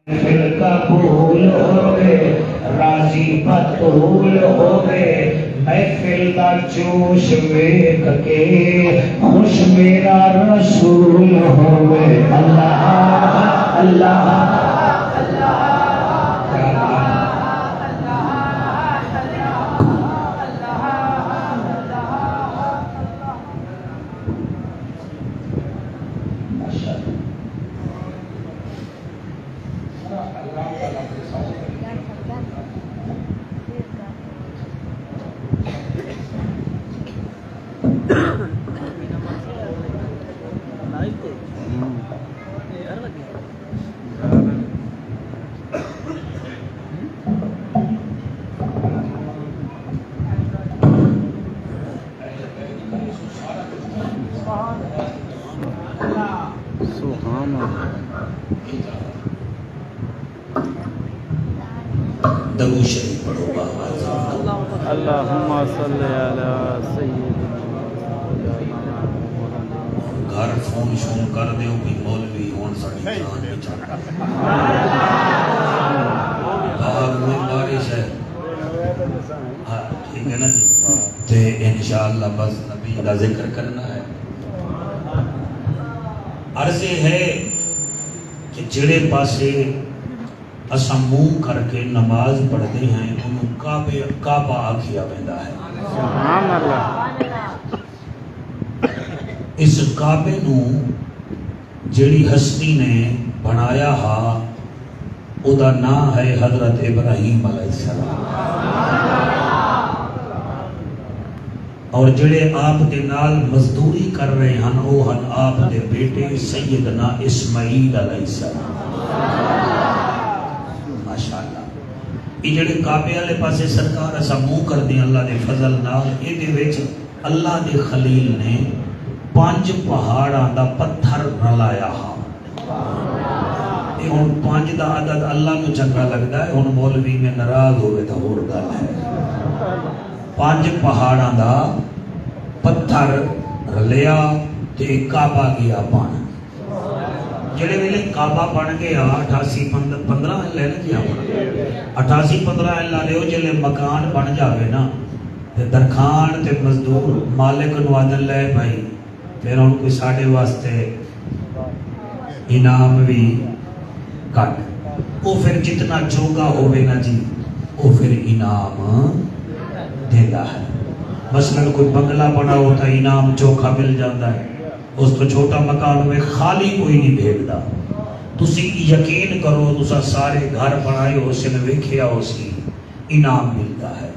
پھر قبول ہوئے راضی بطول ہوئے محفل کا جوش ویکھ کے خوش میرا رسول ہوئے اللہ اللہ درود شریف پڑھو بابا اللہم صلی علی سیدنا گھر فون شون کر دیو بھی مولوی ہون ساڑی جان میں چاہتا باغ میں بارش ہے ہاں ٹھیک ہے نا جی تے انشاءاللہ بس نبی کا ذکر کرنا ہے عرض ہے کہ جڑے پاسے اسا منہ کر کے نماز پڑھتے ہیں انہوں کعبہ آکھیا ویندا ہے سبحان اللہ اس کعبے نو جڑی ہستی نے بنایا ہا او دا نام ہے حضرت ابراہیم علیہ السلام اور جڑے آپ دے نال مزدوری کر رہے ہیں وہ ہن آپ دے بیٹے سیدنا اسماعیل علیہ السلام یہ جڑے کعبے والے پاسے سرکار اسا منہ کر دیں اللہ دے فضل نال اے دے وچ اللہ دے خلیل نے 5 پہاڑاں دا پتھر رلایا ہا اے ہن 5 دا عدد اللہ نو چنگا لگدا ہے ہن مولوی میں ناراض ہوئے تے ہور گل ہے 5 پہاڑاں دا پتھر رلیا تے کعبہ گیا بن جڑے ویلے کعبہ بن گیا 88-15 لے لیا 88-15 لا لے جلے مکان بن جاوے نا تے درخان تے مزدور مالک نو آدن لے بھائی پھر ان کو ساڑے واسطے انعام بھی کٹ وہ پھر جتنا چوگا ہوئے نا جی وہ پھر انعام دیتا ہے مثلا کوئی بنگلہ بنا ہوتا انعام چوکھا مل جاتا ہے اس تو چھوٹا مکان میں خالی کوئی نہیں بھیجدا تسی یقین کرو تسا سارے گھر بنائے ہو سن ویکھیا ہو سی انعام ملتا ہے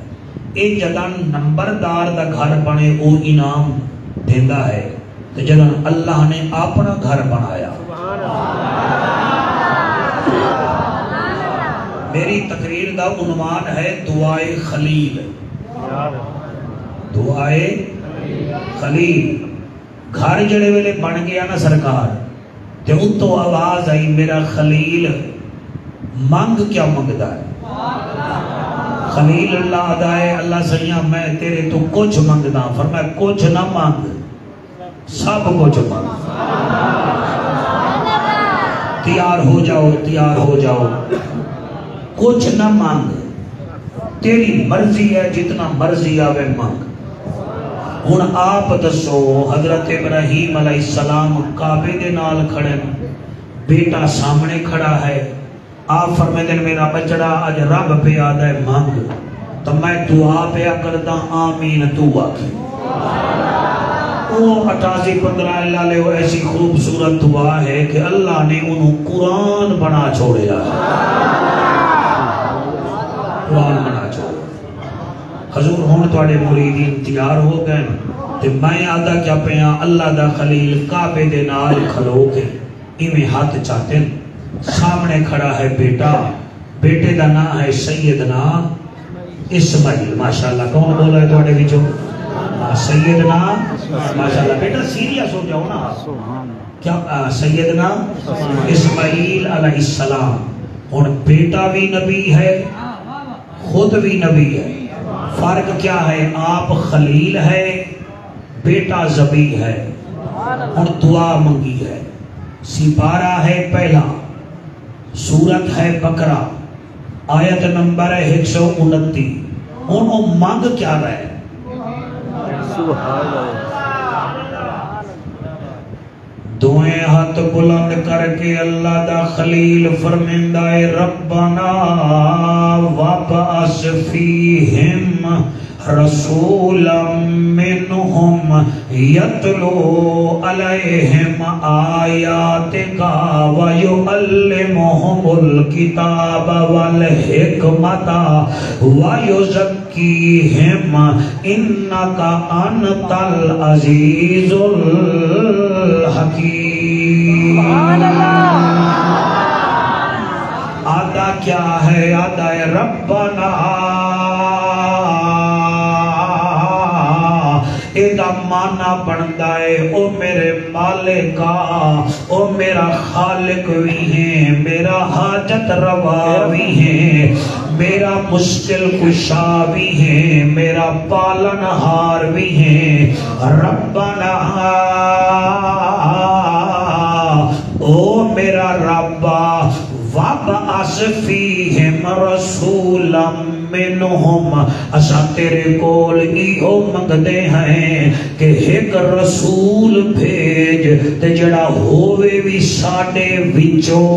اے جدن نمبردار دا گھر بنے او انعام دیندا ہے تو جدن اللہ نے اپنا گھر بنایا میری تقریر دا عنوان ہے دعائے خلیل دعائے خلیل گھر جڑے ویلے بن گیا نا سرکار تے اتو آواز آئی میرا خلیل مانگ کیا مانگدا ہے خلیل اللہ ادائے اللہ سیاں میں تیرے تو کچھ مانگدا فرمایا کچھ نہ مانگ سب کچھ مانگ تیار ہو جاؤ کچھ نہ مانگ تیری مرضی ہے جتنا مرضی آوے مانگ ہن آپ دسو حضرت ابراہیم علیہ السلام کعبے دے نال کھڑے بیٹا سامنے کھڑا ہے آپ فرمائے میرا بچڑا اج رب پہ آدھا ہے مانگ تو میں دعا پہ کردا آمین تو آکھی وہ 88-15 اللہ لے وہ ایسی خوبصورت دعا ہے کہ اللہ نے انہوں قرآن بنا چھوڑیا قرآن بنا چھوڑیا حضور ہون توڑے مریدین تیار ہو گئے تے میں آدھا کیا پہیاں اللہ دا خلیل کعبے دے نال کھلو کے ایمیں ہاتھ چاہتے ہیں سامنے کھڑا ہے بیٹا بیٹے دا نام ہے سیدنا اسماعیل ماشاءاللہ کون بولا ہے توڑے بیچو سیدنا ماشاءاللہ بیٹا سیریس ہو جاؤ نا کیا سیدنا اسماعیل علیہ السلام اور بیٹا بھی نبی ہے خود بھی نبی ہے فرق کیا ہے آپ خلیل ہے بیٹا ذبیح ہے اور دعا منگی ہے سپارہ ہے پہلا سورت ہے بقرہ آیت نمبر ہے 129. انہوں مانگ کیا رہے؟ سبحان اللہ. دوئیں ہاتھ بلند کر کے اللہ دا خلیل فرمیندہ ہے ربنا وابعث فیہم رسولا منہم یتلو علیہم آیاتک ویعلمہم الکتاب والحکمت ویزکیہم انکا انت العزیز الحکیم. آدھا کیا ہے؟ آدھا ہے ربنا ایدہ مانا بندہ ہے او میرے مالکا، او میرا خالق بھی ہیں، میرا حاجت روا بھی ہیں، میرا مشکل کشا بھی ہیں، میرا پالن ہار بھی ہیں. ربنا او میرا ربا وابعث فیہم رسولا منہم، اسا تیرے کول ایہو منگدے ہیں کہ ایک رسول بھیج تے جڑا ہووے بھی ساڈے وچوں.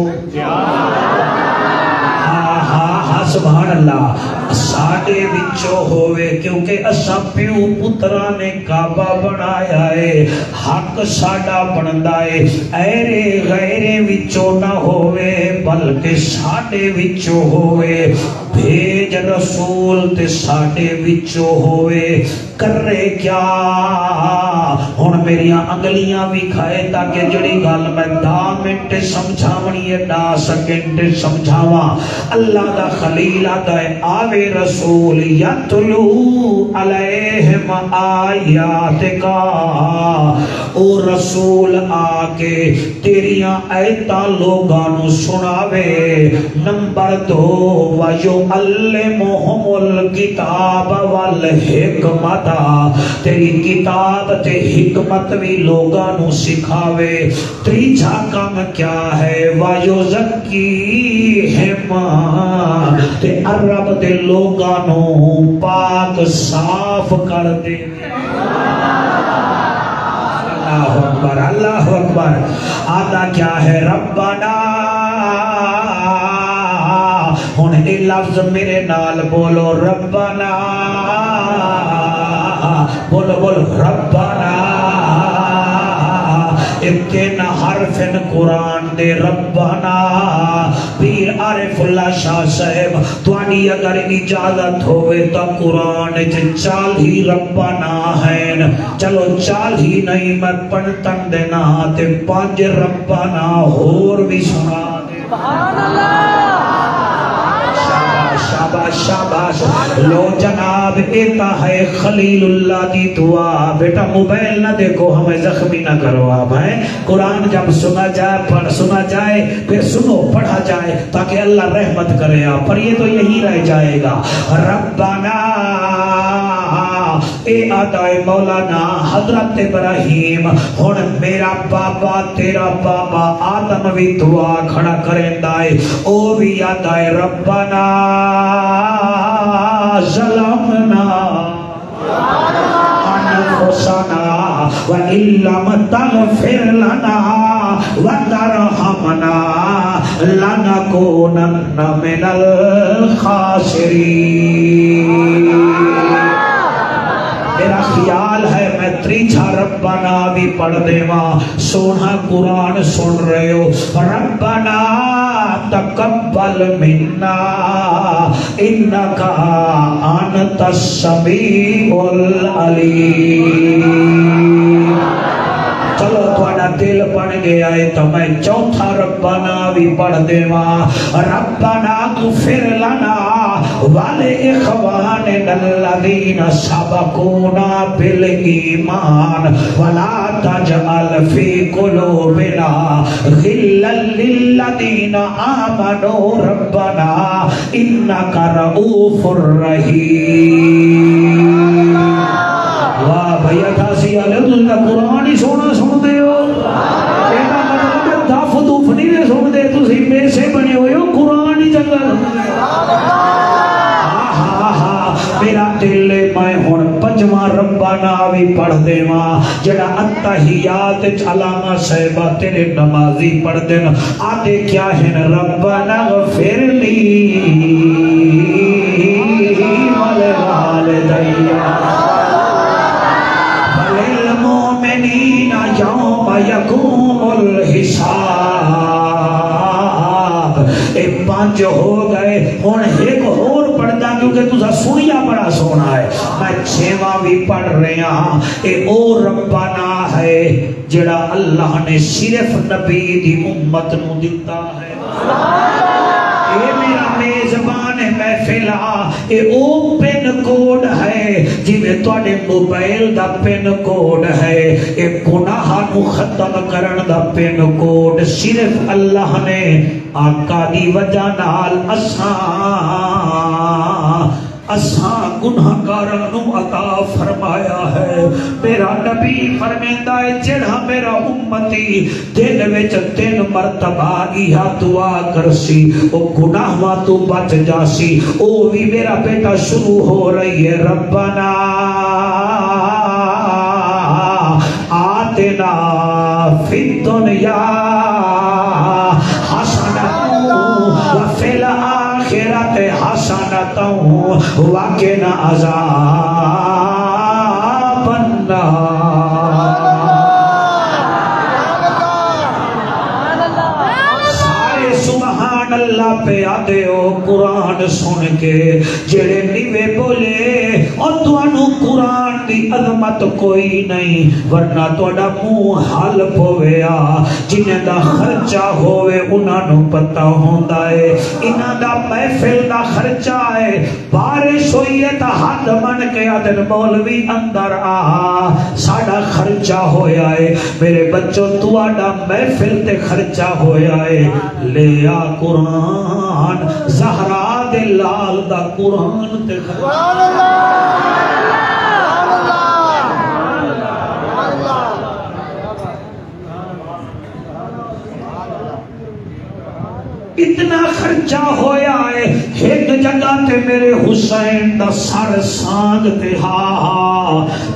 سبحان اللہ. ساڈے وچوں ہووے کیونکہ اسا پیو پترا نے کعبہ بنایا ہے، حق ساڈا بندا ہے. ایرے غیرے وچوں نہ ہووے بلکہ ساڈے وچوں ہووے. بھیج رسول تے ساڈے وچوں ہووے. کرے کیا ہن میریاں انگلیاں بھی کھائے تاکہ جڑی گل میں 10 منٹ سمجھاونی ہے 10 سیکنڈ سمجھاواں. اللہ دا خلیل آتا ہے آوے رسول یتلو علیہم آیاتکا، او رسول آکے تیریاں ایتاں لوگانو سناوے. نمبر 2 وَيُعَلِّمُهُمُ الْكِتَابَ وَالْحِکْمَةَ، تیری کتاب تے حکمت بھی لوگانو سکھاوے. تیجا کام کیا ہے؟ وَيُزَكِّيهِمْ، تے عرب دے لوگانو پاک صاف کر دے. اللہ اکبر اللہ اکبر. آدھا کیا ہے؟ ربنا، ہن اے لفظ میرے نال بولو ربنا، بولو بولو ربنا. ابتن حرفن قرآن دے ربنا. پیر عارف اللہ شاہ صاحب توانی اگر اجازت ہوئے تو قرآن 40 ربنا ہیں. چلو 40 نہیں میں پڑھتن دینا تے 5 ربنا اور بھی سنا دے. سبحان اللہ. شاباش شاباش. لو جناب ایتا ہے خلیل اللہ دی دعا. بیٹا موبائل نہ دیکھو، ہمیں زخمی نہ کرو. آپ ہیں قرآن جب سنا جائے پھر سنو پڑھا جائے تاکہ اللہ رحمت کرے آپ پر. یہ تو یہی رہ جائے گا. ربنا اے آدائے مولانا حضرت ابراہیم. ہن میرا بابا تیرا بابا آدم بھی دعا کھڑا کریں دائے. او بھی آدائے ربنا ظلمنا انفسنا وَإِن لَّمْ تَغْفِرْ لَنَا وَتَرْحَمْنَا لَنَكُونَنَّ مِنَ الْخَاسِرِينَ. میرا خیال ہے میں تریچھا ربنا بھی پڑھ دے ماں. سونا قرآن سن رہے ہو. ربنا تقبل منا انکا انت السمیع العلیم. چلو تھوڑا دل بن گیا ہے تو میں چوتھا ربنا بھی پڑھ دے ماں. ربنا اغفر لنا وَلِإِخْوَانِنَا الَّذِينَ سَبَقُونَا بِالْإِيمَانِ وَلَا تَجْعَلْ فِي قُلُوبِنَا غِلًّا لِّلَّذِينَ آمَنُوا رَبَّنَا إِنَّكَ رَءُوفٌ رَّحِيمٌ. واہ بھیا تھاسی اللہ قرآن ہی سونا سن دے ہو. دف دف نہیں سن دے، تسی پیسے بنے ہوئے پڑھ دیواں جڑا اتحیات علامہ صاحبہ تیرے نمازی پڑھ دین آدھے کیا ہیں ربنا اغفر لی ولوالدیا وللمؤمنین یوم یقوم الحساب. اے 5 ہو گئے ہن ایک اور پڑھدا کیونکہ تسا سنیا بڑا سونا ہے. میں 6واں بھی پڑھ رہا ہاں. اے او ربنا ہے جڑا اللہ نے صرف نبی دی امت نو دتا ہے. اے میرا میزبان محفل اے او پن کوڈ ہے جویں تواڈے موبائل دا پن کوڈ ہے. اے گناہ نو ختم کرن دا پن کوڈ صرف اللہ نے آقا دی وجہ نال اساں گناہگاراں نو عطا فرمایا ہے. میرا نبی فرمیندا ہے جڑا میرا امتی دن وچ 3 مرتبہ یہ دعا کرسی او گناہاں تو بچ جاسی. او بھی میرا بیٹا شروع ہو رہی ہے ربنا آتنا فی الدنیا حسنۃ وفی الآخرۃ حسنۃ وقنا عذاب النار. سارے سبحان اللہ پہ آدھے ہو قرآن سن کے جڑے نیوے بولے اور توانو قرآن دی عظمت کوئی نہیں ورنہ توڑا منہ حال پویا جنہیں دا خرچہ ہوئے انہاں نو پتہ ہوندا ہے. انہاں دا محفل دا خرچہ ہے بارش ہوئی ہے تا حد من کے آدن مولوی اندر ساڑا خرچہ ہویا ہے. میرے بچوں توڑا محفل تے خرچہ ہویا ہے. لے آ قرآن زہرا دے لال دا قرآن تے خرچہ اتنا خرچہ ہویا ہے. ایک جگہ تے میرے حسین دا سر سانگ تے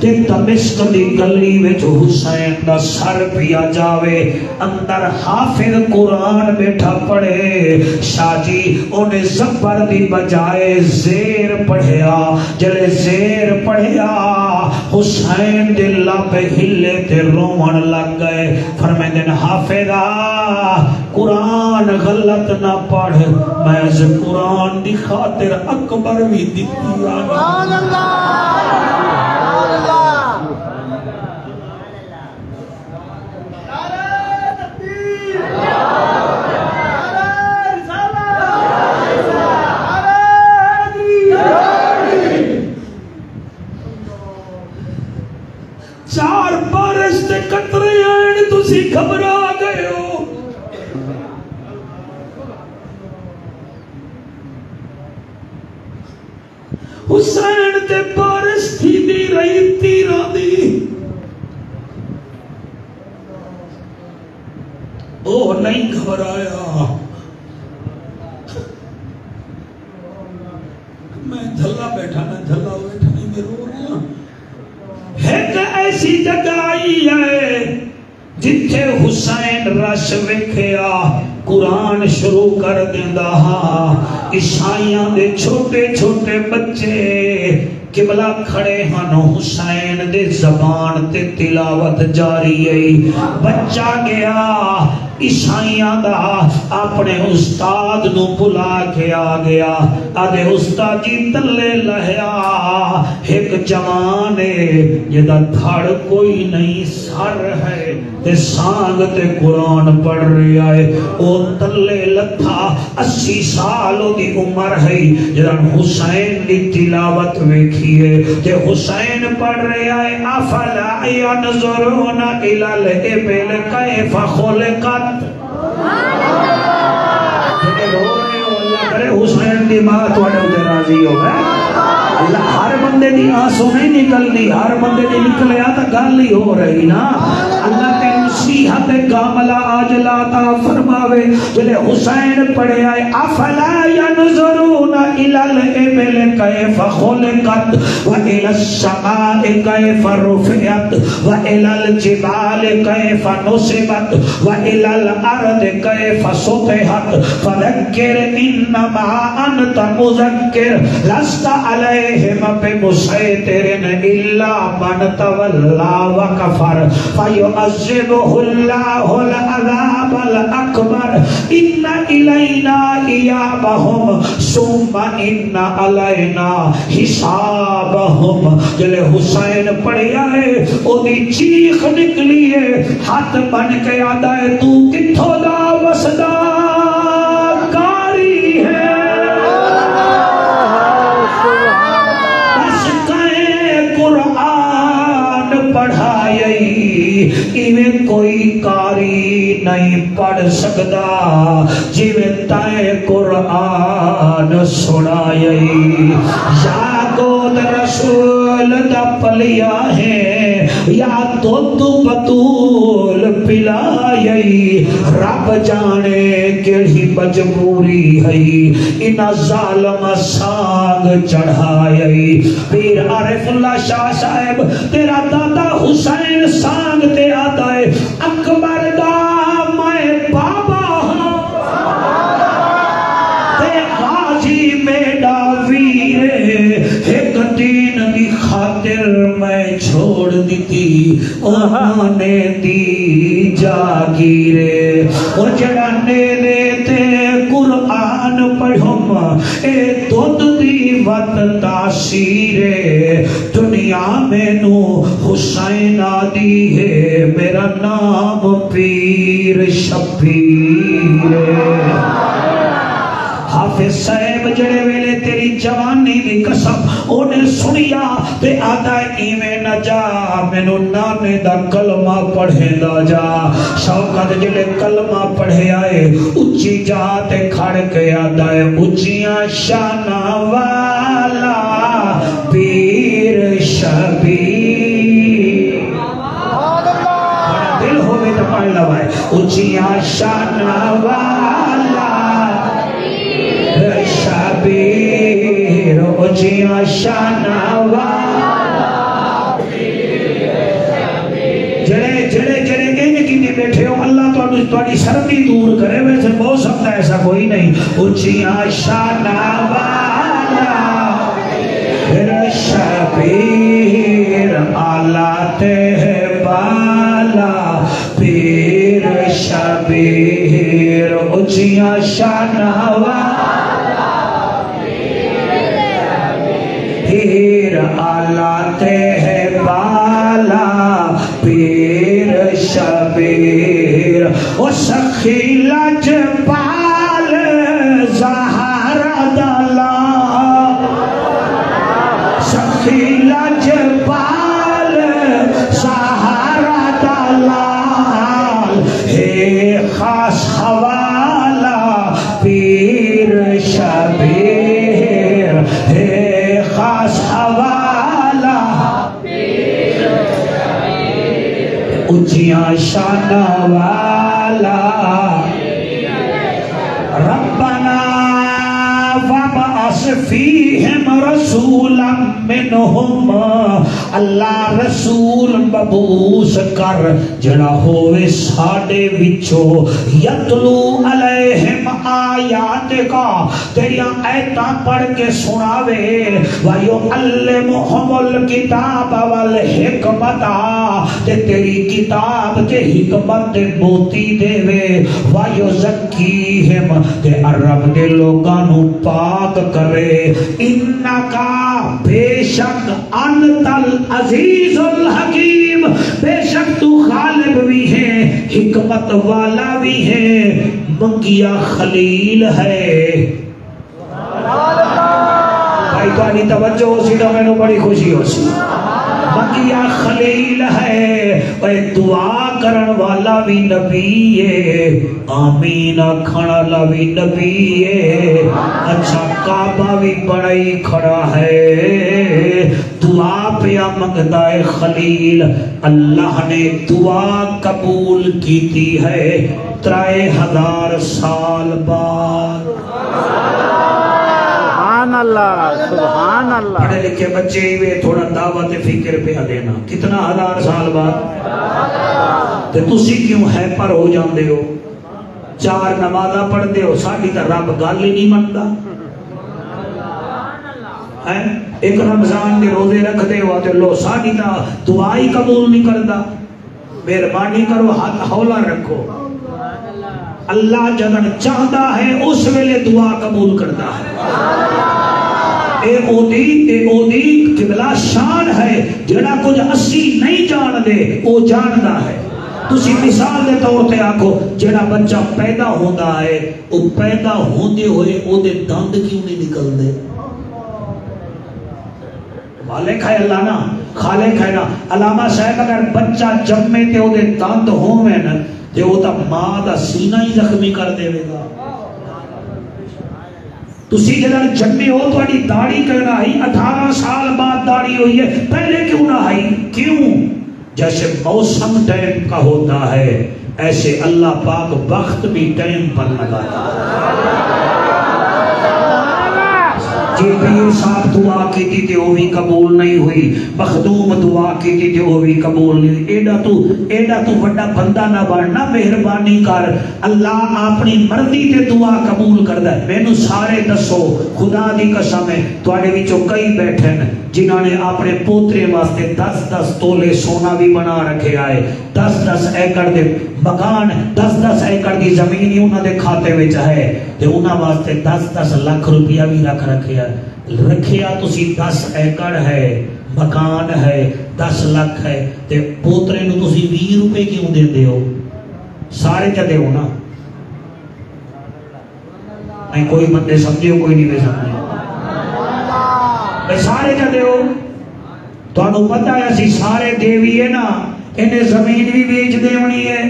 تے دمشق دی گلی وچ حسین دا سر پیا جاوے اندر حافظ قرآن بیٹھا پڑھے. شاہ جی انہیں زبر دی بجائے زیر پڑھیا. جلے زیر پڑھیا حسین دے لب ہلے تے رومن لگ گئے. فرمائے دن حافظہ قرآن غلط نہ پڑھ میں از قرآن دی خاطر اکبر بھی دیتی سبحان اللہ. چار بارش تے قطرے آئین تسی گھبرا گئے ہو. حسین تے بارش تھی دی رہی تیرہ دی او نہیں گھبرایا. میں دھلا بیٹھا نہ دھلا بیٹھا نہیں میں رو رہا. ایک ایسی جگہ آئی ہے جتھے حسین رش وکھیا قرآن شروع کر دیندہ. عیسائیاں دے چھوٹے چھوٹے بچے قبلہ کھڑے ہن حسین دے زبان تے تلاوت جاری ہے. بچہ گیا عیسائیاں دا اپنے استاد نو بلا کے آ گیا. آدھے استاد جی تلے لہیا ایک جوان ہے جدہ دھڑ کوئی نہیں سر ہے تے سانگ تے قرآن پڑھ رہا ہے. او تلے لتھا 80 سالوں دی عمر ہے جدہ حسین دی تلاوت ویکھیے تے حسین پڑھ رہا ہے افلا ینظرون الی الابل کیف خلقت. حسین دی ماں توڑے ہوتے راضی ہو گئے. اللہ ہر بندے دی آنسو نہیں نکلنی ہر بندے دی نکلے آتا گل ہی ہو رہی نا. اللہ تے نصیحت کاملہ آج لاتا فرماوے جلے حسین پڑھے آئے افلا ینظرون الى الابل کیف خلقت والى السماء کیف رفعت والى الجبال کیف نصبت والى الارض کیف سطحت فذکر انما انت مذکر لست علیہم بمسیطر الا من تولا وکفر فیعذبہ اللہ العذاب الاکبر ان الینا ایابہم ثم ان علینا حسابہم. جلے حسین پڑھی آئے او دی چیخ نکلی ہے ہاتھ بن کے آدھا ہے تو کتھو دا وسدا کاری ہے بس کہیں قرآن پڑھائی ایویں کوئی کاری نہیں پڑھ سکتا جیویں تائیں قرآن سنائی. یا گود رسول دا پلیا ہے یا دودھ بطول پلائی رب جانے کیڑی مجبوری ہے انہ ظالم سانگ چڑھائی. پیر عارف اللہ شاہ صاحب تیرا دادا حسین سانگ تے آتا ہے اکبر دا میں بابا ہوں تے غازی میڈا ویر ایک دین دی خاطر میں چھوڑ دیتی انہوں نے دی جاگیرے اور جڑانے دیتے قرآن پڑھم اے دودھ دی وط تاثیرے دنیا میں نو حسین آدھی ہے میرا نام پیر شبیر. حافظ صاحب جڑے ویلے تیری جوانی دی قسم اونے سنیا تے آدھا ایویں نہ جا مینو نانے دا کلمہ پڑھے دا جا. شوکت جڑے کلمہ پڑھے آئے اچھی جا تے کھڑ کے آدھا ہے اچھیاں شانہ والا پیر شبیر. بڑا دل ہوئے تو پڑھ لوائے اچھیاں شانہ والا شبیر اچھیاں شانہ والا جڑے جڑے جڑے انج کی بیٹھے ہو اللہ تھوڑی شرمی دور کرے ویسے بہت سکتا ایسا کوئی نہیں. اچھیاں شانہ والا شبیر آلات ہے بالا پیر شبیر اچھیاں شانہ والا پیر آلات ہے بالا پیر شبیر او سخی لجپال زہرا دلا سخی لجپال زہرا دلال ہے خاص حوالہ پیر شبیر ہے خاص حوالہ اچھیاں شانہ والا. ربنا وابعث فیہم رسولا منہم اللہ رسول مبعوث کر جڑا ہوئے ساڑے وچو یتلو علیہم آیات کا تیریاں ایتاں پڑھ کے سناوے وَيُعَلِّمُهُمُ الْكِتَابَ وَالْحِکْمَتَ تے تیری کتاب تے حکمت تے موتی دے وے وَيُزَكِّيهِمْ تے عرب دے لوگانو پاک کرے انکا بے شک انت العزیز الحکیم بے شک تو غالب بھی ہے حکمت والا بھی ہے منگیا خلیل ہے. بھائی تو توجہ ہو سی تو میں نے بڑی خوشی ہو سی بقیہ خلیل ہے، اے دعا کرن والا بھی نبی ہے، آمین آکھن والا بھی نبی ہے، اچھا کعبہ بھی بڑائی کھڑا ہے، دعا پیا منگتا ہے خلیل، اللہ نے دعا قبول کیتی ہے 3000 سال بعد۔ سبحان اللہ سبحان اللہ۔ پڑھے لکھے بچے ہی وے تھوڑا دعوت فکر پہ دینا، کتنا 1000 سال بعد؟ تے تسی کیوں ہے پر ہو جاندے ہو؟ 4 نمازاں پڑھتے ہو، ساڈی تے رب گل ہی نہیں مندا ہے، ایک رمضان کے روزے رکھتے ہو تے لو ساڈی تے دعا ہی قبول نہیں کردا، مہربانی کرو ہاتھ ہولا رکھو۔ اللہ جدن چاہتا ہے اس ویلے دعا قبول کرتا ہے، اے اودی قبلہ شان ہے، جڑا کچھ اسی نہیں جان دے وہ جاندا ہے۔ تسی مثال دے طور تے آکھو جڑا بچہ پیدا ہوندا ہے وہ پیدا ہوندے ہوئے او دے دند کیوں نہیں نکل دے؟ مالک ہے اللہ نا، خالق ہے نا۔ علامہ صاحب اگر بچہ جمے تے او دے دند ہوویں نا تے او تا ماں دا سینہ ہی زخمی کر دے گا۔ تسی جدن جمے ہو تہاڈی داڑھی کیوں آئی؟ 18 سال بعد داڑھی ہوئی ہے، پہلے کیوں نہ آئی؟ کیوں؟ جیسے موسم ٹائم کا ہوتا ہے ایسے اللہ پاک وقت بھی ٹائم پر لگاتا ہے۔ جی پیر صاحب دعا کی تھی وہ بھی قبول نہیں ہوئی، مخدوم دعا کی تھی وہ بھی قبول نہیں ہوئی۔ ایڈا تو بڑا بندہ نہ بننا، مہربانی کر، اللہ اپنی مرضی تے دعا قبول کردا ہے۔ مینوں سارے دسو، خدا دی قسم ہے تواڈے وچوں کئی بیٹھے ہیں جنہاں نے اپنے پوترے واسطے 10-10 تولے سونا بھی بنا رکھے آئے، 10-10 ایکڑ دے مکان، 10-10 ایکڑ دی زمین ہی انہاں دے کھاتے وچ ہے تے انہاں واسطے 10-10 لاکھ روپیہ بھی رکھ رکھے رکھیا۔ تسی 10 ایکڑ ہے، مکان ہے، 10 لاکھ ہے تے پوترے نو تسی 20 روپے کیوں دیندے ہو؟ سارے تے دیو نا، نہیں کوئی بندے سمجھے کوئی نہیں سمجھے، سارے تے دیو۔ تانوں پتہ ہے اسی سارے دیوی ہے نا، انہیں زمین بھی بیچ دیونی ہے،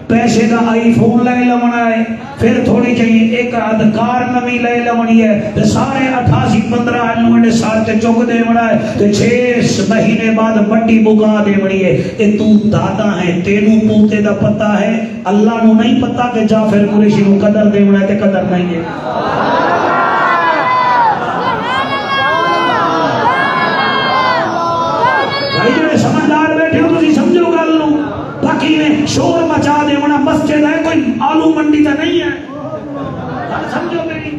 پیسے کا آئی فون لے لونا ہے، پھر تھوڑی چاہیے ایک ادھکار نمی لے لونی ہے، سارے 88-15 انہوں سال تے چک دے بنا ہے، تے 6 مہینے بعد مٹی بگا دے بنی ہے۔ اے تو دادا ہے، تینوں پوتے دا پتہ ہے، اللہ نو نہیں پتہ کہ جعفر قریشی نو قدر دے بنا ہے تے قدر نہیں ہے۔ بھائی جڑے سمجھدار بیٹھے ہو تسی سمجھو گل نو، باقی میں شور مچا دے ہونا مسجد ہے، کوئی آلو منڈی تا نہیں ہے، سمجھو میری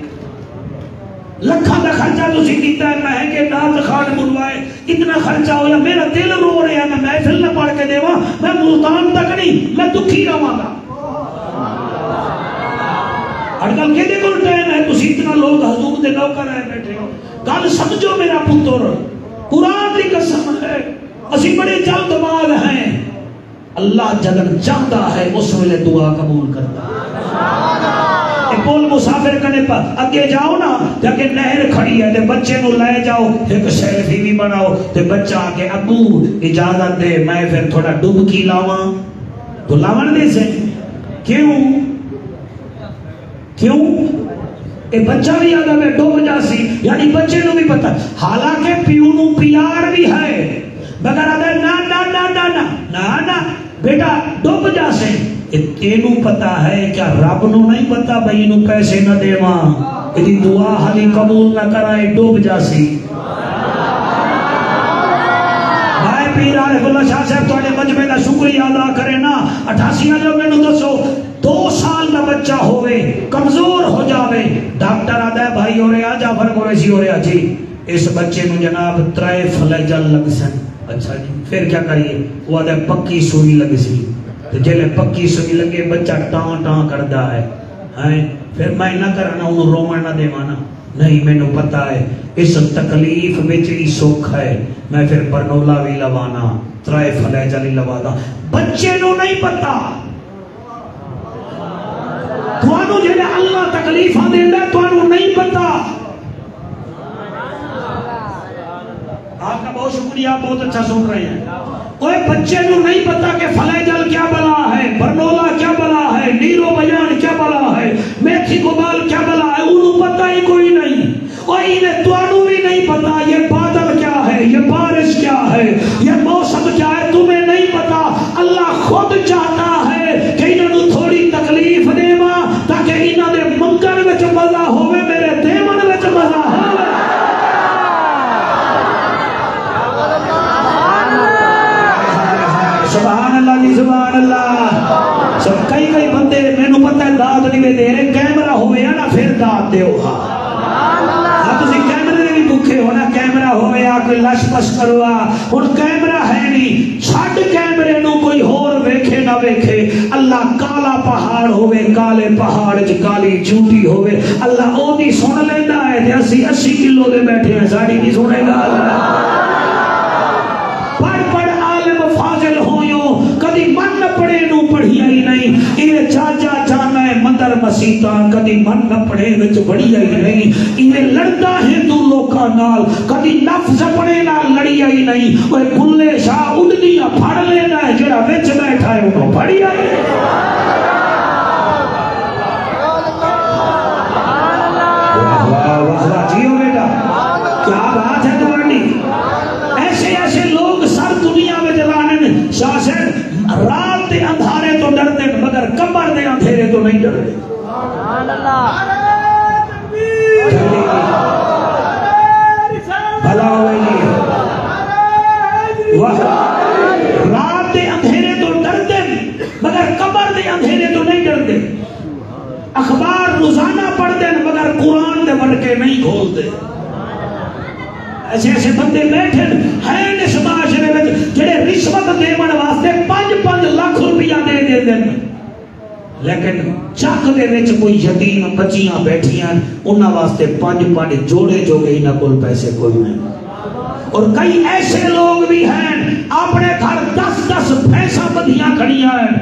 لکھاں دا خرچہ تسی کیتا ہے، مہنگے نات خان بلوائے، اتنا خرچہ ہویا، میرا دل رو رہا ہے، میں محفل نہ پڑھ کے دیواں، میں ملتان تک نہیں، میں دکھی رہواں گا۔ اڑکل کے دے کول ٹائم ہے، تسی اتنا لوگ حضور دے نوکر ہے بیٹھے ہو، گل سمجھو میرا پتر، قرآن کی قسم ہے، اسی بڑے جلد باز ہیں، اللہ جدن چاہتا ہے اس ویلے دعا قبول کرتا ہے۔ پول مسافر کرنے پر اگے جاؤ نا، جاکہ نہر کھڑی ہے تے بچے نو لے جاؤ، ایک سیلفی بھی بناؤ تے بچہ آکے ابو اجازت دے میں پھر تھوڑا ڈبکی لاواں، تو لاون دے سے کیوں اے بچہ بھی آگا میں ڈوب جاسی، یعنی بچے نو بھی پتہ، حالانکہ پیو نو پیار بھی ہے، مگر آدھے نا بیٹا ڈوب جاسے، تینوں پتا ہے کیا رب نو نہیں پتا بھئی نو پیسے نہ دے ماں، ادھی دعا حالی قبول نہ کرائے ڈوب جاسی۔ بھائی پیر عارف اللہ شاہ صاحب توڑے مجمع دا شکریہ ادا کرے نا، 88 جو میں نو دسو 2 سال دا بچہ ہوئے کمزور ہو جاوے، ڈاکٹر آدھا ہے بھائی ہو رہا جعفر قریشی ہو رہا جی اس بچے نو جناب 3 فلیجل لگ سن، اچھا جی پھر کیا کریے؟ وہ آدھے پکی سوئی لگ سی، تو جلے پکی سوئی لگے بچہ ٹان کردہ ہے، پھر میں نہ کرنا انہوں رومن نہ دے مانا، نہیں میں نے پتا ہے اس تکلیف بچ ہی سکھ ہے، میں پھر برنولا بھی لوانا 3 فلیجل لوانا، بچے نو نہیں پتا، توانو جلے اللہ تکلیف آن دے دے توانو نہیں پتا۔ آپ کا بہت شکریہ، آپ بہت اچھا سن رہے ہیں۔ اوے بچے نو نہیں پتا کہ فلیجل کیا بلا ہے، برنولا کیا بلا ہے، نیرو بیان کیا بلا ہے، میتھی گوبال کیا بلا ہے، انہوں پتا ہی کوئی نہیں۔ اور انہیں توانو بھی نہیں پتا یہ بادل کیا ہے، یہ بارش کیا ہے، یہ موسم کیا ہے، تمہیں نہیں پتا۔ اللہ خود چاہتا ہے کہ انہوں تھوڑی تکلیف دے ماں تاکہ انہوں نے منکر وچ مزہ ہوئے، میرے دیمن وچ مزہ ہوئے۔ سبحان اللہ جی، سبحان اللہ۔ سب کئی بندے میں نو پتہ ہے داد نہیں دے رہے، کیمرہ ہوئے یا نا پھر داد دے ہو۔ ہاں تسی کیمرے بھی بکھے ہو نا، کیمرہ ہوئے یا کوئی لش پش کروا، ان کیمرہ ہے نہیں، چھٹ کیمرے نو کوئی ہور ویکھے نہ ویکھے۔ اللہ کالا پہاڑ ہوئے، کالے پہاڑ چ کالی چوٹی ہوئے، اللہ او دی سن لینا ہے تے اسی 80 کلو دے بیٹھے ہیں، ساڑی نہیں سنے گا۔ کدی من نہ پڑے نو پڑھیا ہی نہیں، انہیں چاچا جانا ہے مندر مسیطہ، کدی من نہ پڑے وچ بڑھیا ہی نہیں، انہیں لڑتا ہے تو لوکا نال، کدی نفس پڑے نال لڑیا ہی نہیں۔ وہ بھلے شاہ اڑنیاں پھڑ لینا ہے، جڑا وچ بیٹھا ہے انہوں بڑھیا ہی نہیں۔ واہ جیو بیٹا، کیا بات ہے تمہاری۔ ایسے ایسے لوگ سر دنیا میں جلانن، شاہ صاحب رات دے اندھارے تو ڈرتے مگر قبر دے اندھیرے تو نہیں ڈرتے۔ بھلا ہوئے جی، رات دے اندھیرے تو ڈرتے مگر قبر دے اندھیرے تو نہیں ڈرتے۔ اخبار روزانہ پڑھتے مگر قرآن دے وڑکے نہیں کھولتے۔ ایسے ایسے بندے بیٹھے ہیں اس معاشرے میں جڑے رشوت دیون واسطے 5-5 لاکھ روپیہ دے دے دیں، لیکن چک دے وچ کوئی یتیم بچیاں بیٹھیاں انہاں واسطے 5-5 جوڑے جو گئی نہ کول پیسے کوئی نہیں۔ اور کئی ایسے لوگ بھی ہیں اپنے گھر 10-10 بھینساں بدھیاں کھڑیاں ہیں،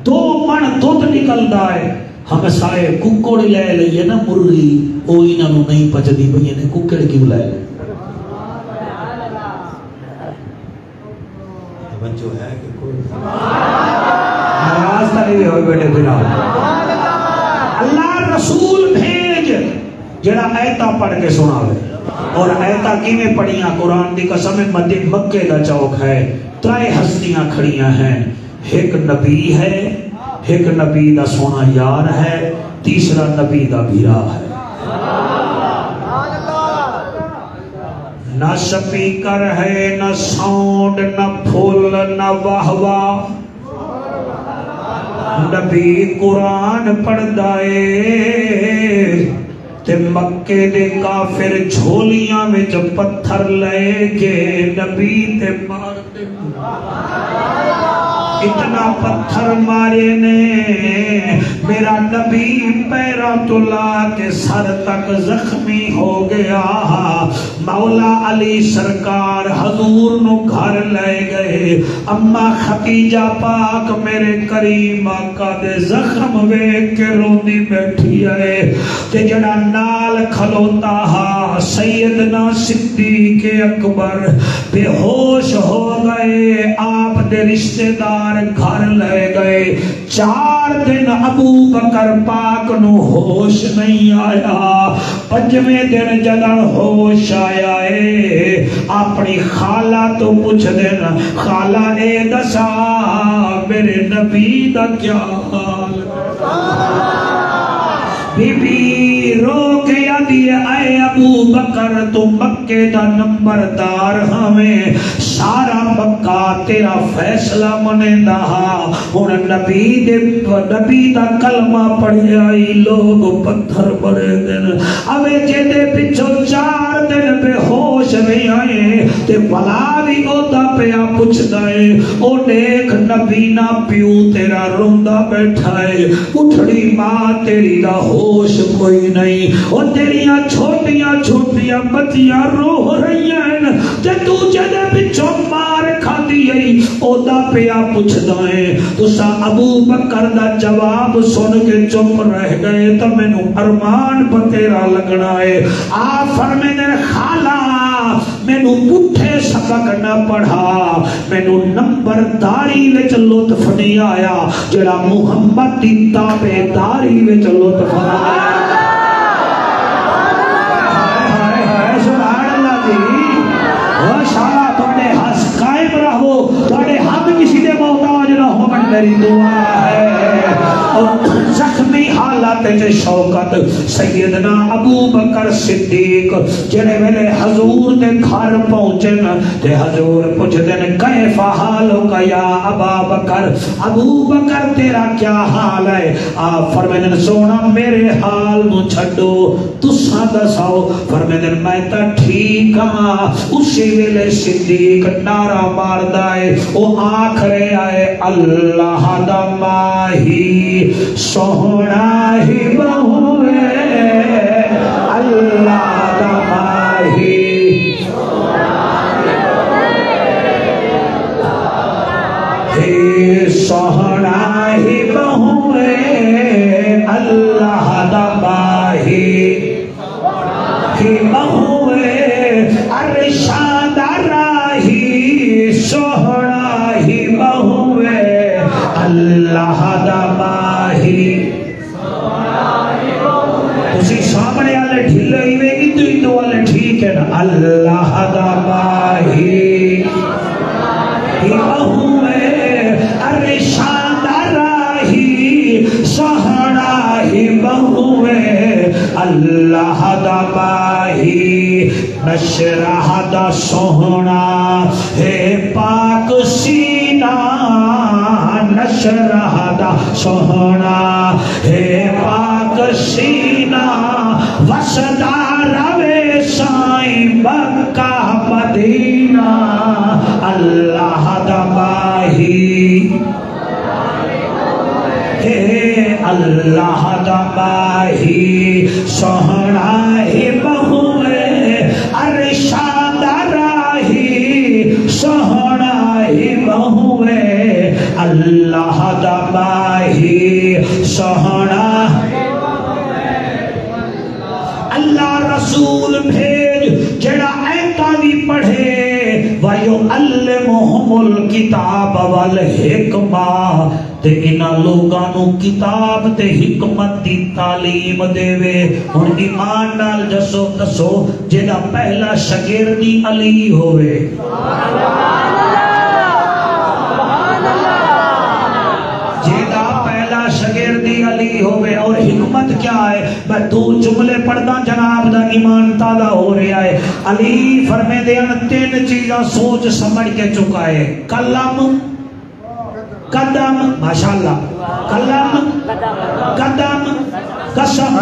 2 من دودھ نکلدا ہے، ہم سارے ککڑ لے لئیے نا مرغی، او انہاں نوں نہیں پچدی بھئی نے ککڑ کیوں لے لے۔ بچوں ہے کہ کوئی ناراض نہیں ہوئے بیٹے بنا۔ اللہ رسول بھیج جڑا ایتا پڑھ کے سناوے، اور ایتا کیویں پڑھیاں؟ قرآن دی قسم مکے دا چوک ہے، 3 ہستیاں کھڑیاں ہیں، ایک نبی ہے، ایک نبی دا سونا یار ہے، تیسرا نبی دا بھیرا ہے۔ نہ سپیکر ہے، نہ ساؤنڈ، نہ پھول، نہ واہ، نبی قرآن پڑھدا ہے تے مکے دے کافر جھولیاں وچ پتھر لے کے نبی تے مار دے۔ اتنا پتھر مارے نے میرا نبی پیرا تو لا کے سر تک زخمی ہو گیا۔ مولا علی سرکار حضور نو گھر لے گئے، اما خدیجہ پاک میرے کریم آقا دے زخم ویکھ کے روندی بیٹھی ہے، تے جڑا نال کھلوتا ہا سیدنا صدیق اکبر بے ہوش ہو گئے، آپ دے رشتہ دار گھر لے گئے۔ 4 دن ابو بکر پاک نو ہوش نہیں آیا، 5ویں دن جدن ہوش آیا ہے اپنی خالہ تو پوچھ دینا، خالہ اے دسا میرے نبی دا کیا حال؟ بی بی رو کے یادی اے ابو بکر تو مکے دا نمبردار ہمیں، سارا مکہ تیرا فیصلہ منے دہا، ہن نبی دا کلمہ پڑھے آئی لوگ پتھر بڑے دن اوے جے دے پچھو 4 دن بے ہوش نہیں آئے تے بلا بھی اودا پیا پوچھ دائے، او دیکھ نبی نا پیو تیرا روندہ بیٹھا ہے، اٹھڑی ماں تیری دا ہوش کوئی نہیں، اور تیریاں چھوٹیاں چھوٹیاں بچیاں رو رہی ہیں تے تو جدے پچھو مار کھا دیئی، او دا پیا پوچھ دائیں۔ تو سا ابو بکر دا جواب سن کے چپ رہ گئے، تو میں نو ارمان پر تیرا لگنا ہے۔ آپ فرمے دے خالہ مینوں پٹھے سبق نہ پڑھا مینوں نمبرداری وچ لطف نہیں آیا جڑا محمد دی تابعداری وچ لطف آیا میری دعا ہے اور زخمی حالات شوکت سیدنا ابو بکر صدیق جنہیں ویلے حضور دے گھر پہنچن تے حضور پوچھ دن کیف حالک یا ابا بکر ابو بکر تیرا کیا حال ہے آپ فرمیدن سونا میرے حال نو چھڑو تساں دساؤ فرمیدن میں تا ٹھیک ہاں اسی ویلے صدیق نعرہ ماردائے او آخرے آئے اللہ دا ماہی سونا ہی بہوے اللہ دا ماہی سونا ہی بہوے اللہ دا ماہی بہوے ارشاد راہی سونا ہی بہوے اللہ دا ماہی تسی سامنے والے ڈھلے ہی وے ادھر والے ٹھیک ہے نا اللہ دا ماہی بہوے ارشاد راہی سہنا ہی بہوے اللہ دا ماہی نشرہ دا سوہنا ہے پاک سینہ نشرہ دا سوہنا ہے پاک سینہ وسدا روے سائیں مکہ مدینہ اللہ دا ماہی اللہ دا ماہی سوہنا ہی بہوے ارشاد راہی سوہنا ہی بہوے اللہ دا ماہی سوہنا اللہ رسول بھیج جڑا ایتا بھی پڑھے وَيُعَلِّمُهُمُ الْكِتَابَ وَالْحِكْمَةَ تے انہاں لوگاں نو کتاب تے حکمت دی تعلیم دے وے ہن ایمان نال دسو جیڑا پہلا شاگردی علی ہوئے جیڑا پہلا شاگردی علی ہوئے اور حکمت کیا ہے میں دو جملے پڑھدا جناب دا ایمان تازہ ہو رہا ہے علی فرمے دے تین چیزاں سوچ سمجھ کے چکا ہے کلم قدم ماشاءاللہ کلم قدم قسم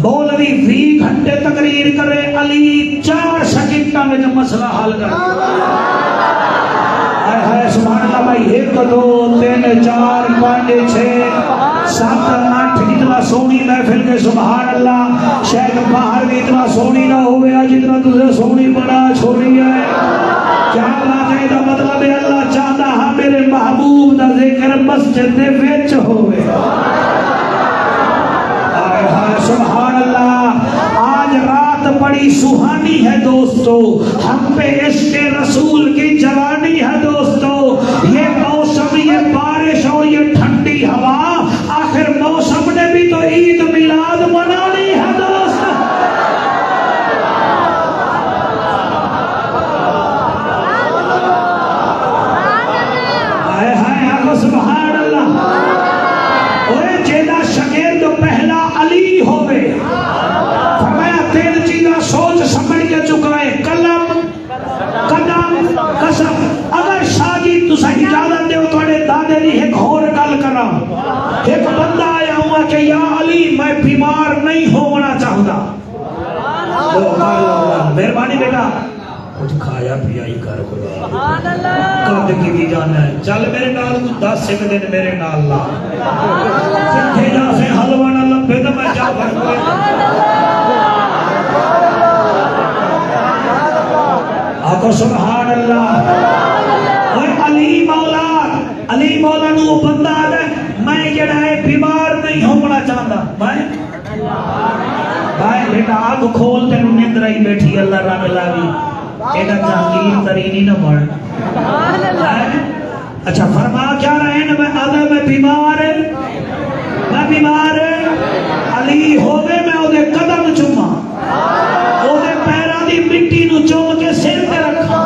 مولوی 20 گھنٹے تقریر کرے علی 4 سیکنڈاں میں مسئلہ حل کر ہے سبحان اللہ بھائی 1 2 3 4 5 6 7 8 اتنا سونی محفل کے سبحان اللہ شاید باہر بھی اتنا سونی نہ ہوئے جتنا تجھے سونی بنا چھوڑی ہے کیا بات ہے دا مطلب ہے اللہ چاہتا ہاں میرے محبوب دا ذکر مسجد دے وچ ہوئے سبحان اللہ آج رات بڑی سہانی ہے دوستو ہم پہ عشق رسول کی جوانی ہے دوستو یہ موسم یہ بارش اور یہ ٹھنڈی ہوا آخر موسم نے بھی تو عید میلاد منانی ہے دوست سبحان اللہ اوے جیدہ شاگرد پہلا علی ہوئے فرمایا 3 چیزاں سوچ سمجھ کے چکا ہے کلم قدم قسم اگر شاگرد تسا اجازت دے تواڈے دادے دی ایک اور گل کراں ایک بندہ آیا ہوا کہ یا علی میں بیمار نہیں ہونا چاہتا مہربانی بیٹا کچھ کھایا پیا ہی کر قد کی بھی جانا ہے چل میرے نال کچھ 10 ایک دن میرے نال لا جتھے جا سے حلوہ نہ لبے تو میں جا بھر کوئی آقا سبحان اللہ اور علی مولا نو بندہ آدھے میں جڑا ہے بیمار نہیں ہونا چاہتا میں بھائی بیٹا آگ کھول تے نیندر آئی بیٹھی اللہ رب لاوی ایڈا جہانگیر ترینی نہ بڑھ. اچھا فرما کیا رہے ہیں میں آدھا میں بیمار علی ہوگے میں او دے قدم چوما او دے پیرا دی مٹی نو چوم کے سر پہ رکھا.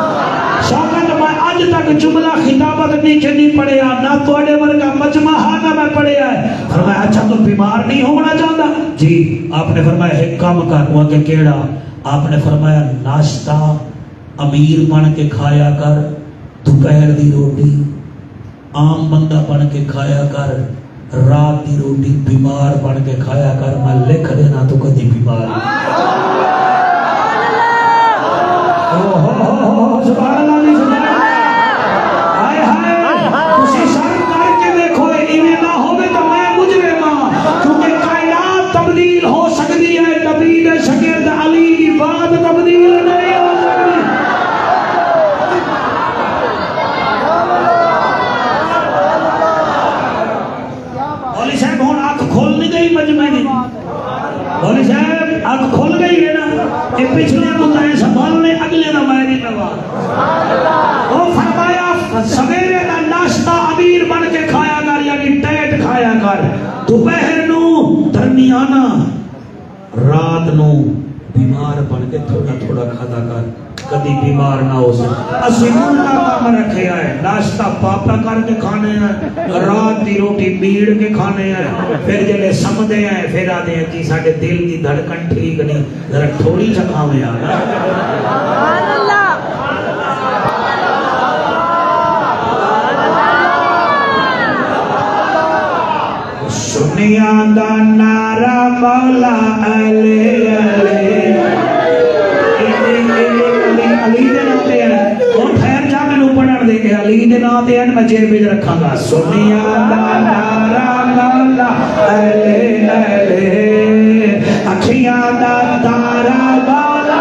شاکت میں آج تک جملہ خطابت نیچے نہیں پڑھیا نہ توڑے ورگا مجمع نہ میں پڑھیا ہے. فرمایا اچھا تو بیمار نہیں ہونا چاہتا جی. آپ نے فرمایا ایک کام کر ہوا کہ کیڑا. آپ نے فرمایا ناشتہ امیر بن کے کھایا کر, دوپہر دی روٹی عام بندہ بن کے کھایا کر, رات دی روٹی بیمار بن کے کھایا کر. میں لکھ دینا تو کدی بیمار سبحان اللہ نہیں سبحان اللہ. آئے ہائے تسی شرم کر کے دیکھو ایویں نہ ہوے تو میں مجرم ہاں, کیونکہ کائنات تبدیل ہو سکتی ہے, نبی دے شاگرد علی کی بات تبدیل نہیں ہو سکتی. مولوی صاحب ہوں آنکھ کھول نہیں گئی مجمع دی. مولوی صاحب آنکھ کھول گئی ہے نا, یہ پچھلے مدعے سنبھالنے اگلے نہ میری نواز. وہ فرمایا سویرے کا ناشتہ امیر بن کے کھایا کر, یعنی ٹیٹ کھایا کر. دوپہر نو درمیانہ, رات نو بیمار بن کے تھوڑا تھوڑا کھادا کر, کدی بیمار نہ ہو سکے. اسی کا کام رکھے آئے ناشتہ پاپا کر کے کھانے ہیں, رات دی روٹی بیڑ کے کھانے ہیں. پھر جلے سمدے ہیں پھر آدھے ہیں جی ساڑھے دل کی دھڑکن ٹھیک نہیں, ذرا تھوڑی چکھاویں آنا. سنیا دا نعرہ مولا علی علی علی دے ناتے ہیں. اور ٹھہر جا میں نو پڑھن دے کہ علی دے ناتے ہیں میں جیب میں رکھا گا. سنیا دا نعرہ مولا علی علی, اکھیاں دا تارا مولا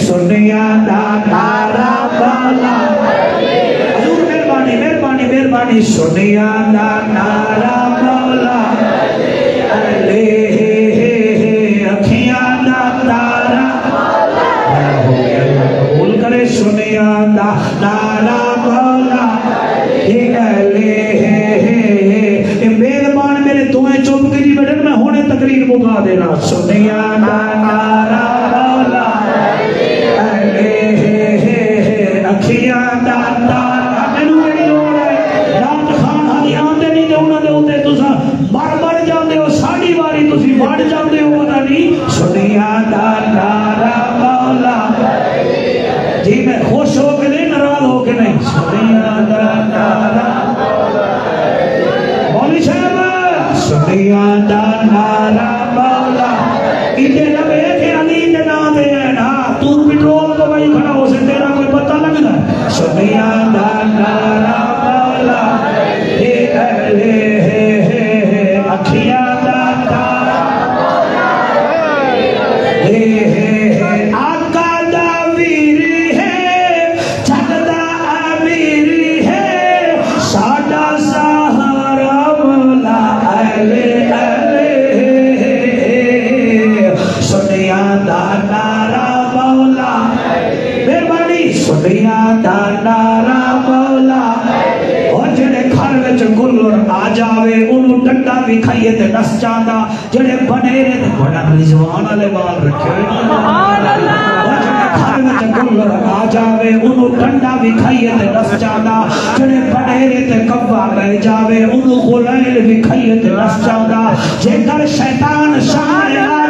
سنیا دا نعرہ مولا. حضور مہربانی مہربانی مہربانی. سنیا دا نعرہ مولا علی, اکھیاں دا تارا قبول کرے. سنیا دا نعرہ مولا علی. مہربان میرے دعائیں چپ کے جی بیٹھے, میں ہونے تقریر مکا دینا. سنیا دا نعرہ مولا علی, اکھیاں دا تارا. مینوں کہڑی لوڑ ہے رات خان ہاں آندے نہیں تے انہاں دے اوتے تساں مر جاندے ہو, ساڈی واری تسی وڑ جاندے ہو پتہ نہیں. سنیا دا نعرہ مولا جی, میں خوش ہو کے نہیں ناراض ہو کے نہیں. سنیا دا نعرہ مولوی صاحب, سنیا دا نعرہ مولا. ادھر لگے کہ علی دے نام دے ہیں نا, تو پٹرول کو بھائی کھڑا ہو سے تیرا کوئی پتہ لگنا. سنیا دا نعرہ مولا اکھیاں دا تارا آقا دا ویری ہے, جگ دا امیر ہے, ساڈا سہارا مولا علی علی. سنیا دا نعرہ مولا مہربانی. سنیا دا نعرہ مولا. اور جڑے گھر وچ گلر آ جاوے انہوں ڈنڈا بھی کھائیے تے نس جاندا, جڑے بنیرے تے بڑا رضوان والے وال رکھے ہوئے. اور جڑے گھر وچ گلر آ جاوے انہوں ڈنڈا بھی کھائیے تے نس جاندا, جڑے بنیرے تے کبا رہ جاوے انہوں غلیل بھی کھائیے تے نس جاندا. جے کر شیطان سامنے